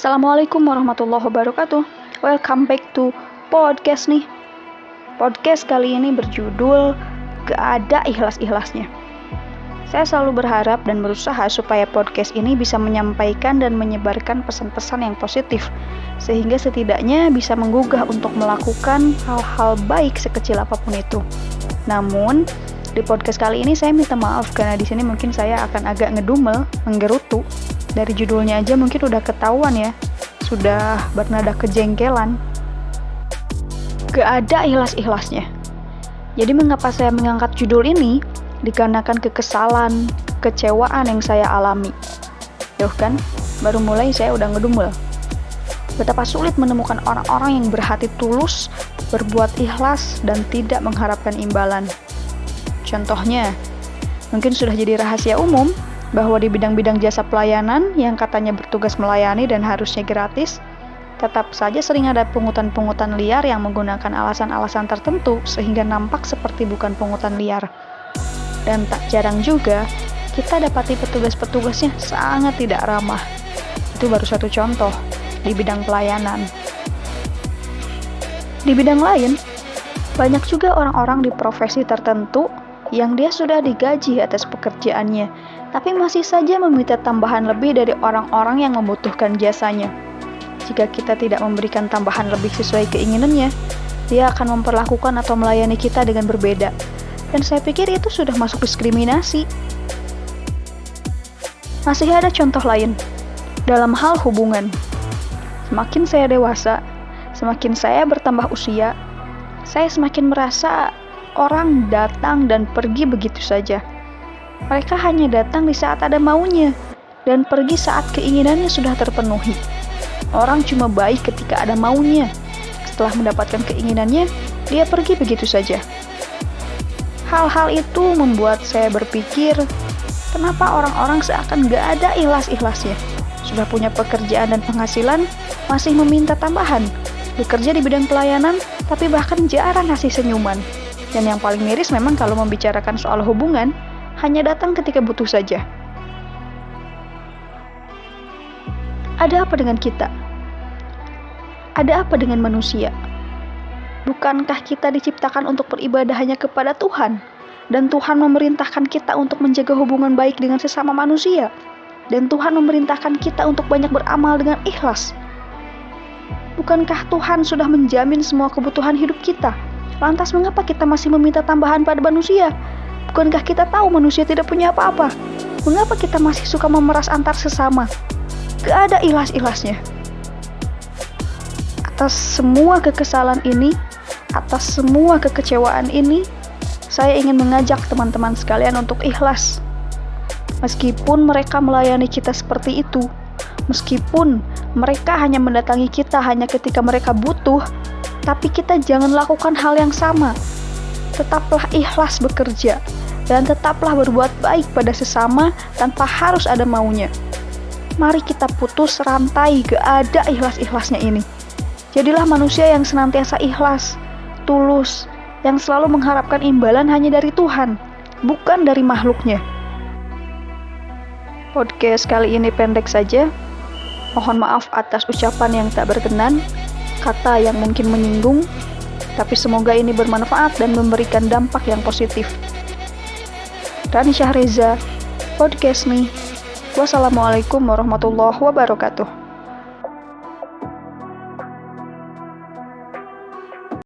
Assalamualaikum warahmatullahi wabarakatuh. Welcome back to podcast nih. Podcast kali ini berjudul Gak ada ikhlas-ikhlasnya. Saya selalu berharap dan berusaha supaya podcast ini bisa menyampaikan dan menyebarkan pesan-pesan yang positif, sehingga setidaknya bisa menggugah untuk melakukan hal-hal baik sekecil apapun itu. Namun, di podcast kali ini saya minta maaf karena di sini mungkin saya akan agak ngedumel, menggerutu. Dari judulnya aja mungkin udah ketahuan ya, sudah bernada kejengkelan. Gak ada ikhlas-ikhlasnya. Jadi mengapa saya mengangkat judul ini? Dikarenakan kekesalan, kecewaan yang saya alami. Yuh kan, baru mulai saya udah ngedumel. Betapa sulit menemukan orang-orang yang berhati tulus, berbuat ikhlas, dan tidak mengharapkan imbalan. Contohnya, mungkin sudah jadi rahasia umum bahwa di bidang-bidang jasa pelayanan yang katanya bertugas melayani dan harusnya gratis, tetap saja sering ada pungutan-pungutan liar yang menggunakan alasan-alasan tertentu sehingga nampak seperti bukan pungutan liar. Dan tak jarang juga, kita dapati petugas-petugasnya sangat tidak ramah. Itu baru satu contoh di bidang pelayanan. Di bidang lain, banyak juga orang-orang di profesi tertentu yang dia sudah digaji atas pekerjaannya, tapi masih saja meminta tambahan lebih dari orang-orang yang membutuhkan jasanya. Jika kita tidak memberikan tambahan lebih sesuai keinginannya, dia akan memperlakukan atau melayani kita dengan berbeda. Dan saya pikir itu sudah masuk diskriminasi. Masih ada contoh lain, dalam hal hubungan. Semakin saya dewasa, semakin saya bertambah usia, saya semakin merasa orang datang dan pergi begitu saja. Mereka hanya datang di saat ada maunya dan pergi saat keinginannya sudah terpenuhi. Orang cuma baik ketika ada maunya. Setelah mendapatkan keinginannya, dia pergi begitu saja. Hal-hal itu membuat saya berpikir, kenapa orang-orang seakan gak ada ikhlas-ikhlasnya? Sudah punya pekerjaan dan penghasilan, masih meminta tambahan. Bekerja di bidang pelayanan, tapi bahkan jarang ngasih senyuman. Dan yang paling miris memang kalau membicarakan soal hubungan, hanya datang ketika butuh saja. Ada apa dengan kita? Ada apa dengan manusia? Bukankah kita diciptakan untuk beribadah hanya kepada Tuhan? Dan Tuhan memerintahkan kita untuk menjaga hubungan baik dengan sesama manusia. Dan Tuhan memerintahkan kita untuk banyak beramal dengan ikhlas. Bukankah Tuhan sudah menjamin semua kebutuhan hidup kita? Lantas mengapa kita masih meminta tambahan pada manusia? Bukankah kita tahu manusia tidak punya apa-apa? Mengapa kita masih suka memeras antar sesama? Gak ada ikhlas-ikhlasnya. Atas semua kekesalan ini, atas semua kekecewaan ini, saya ingin mengajak teman-teman sekalian untuk ikhlas. Meskipun mereka melayani kita seperti itu, meskipun mereka hanya mendatangi kita hanya ketika mereka butuh, tapi kita jangan lakukan hal yang sama. Tetaplah ikhlas bekerja, dan tetaplah berbuat baik pada sesama tanpa harus ada maunya. Mari kita putus rantai gak ada ikhlas-ikhlasnya ini. Jadilah manusia yang senantiasa ikhlas, tulus, yang selalu mengharapkan imbalan hanya dari Tuhan, bukan dari makhluknya. Podcast kali ini pendek saja. Mohon maaf atas ucapan yang tak berkenan, kata yang mungkin menyinggung, tapi semoga ini bermanfaat dan memberikan dampak yang positif. Rani Syahreza, podcast nih. Wassalamualaikum warahmatullahi wabarakatuh.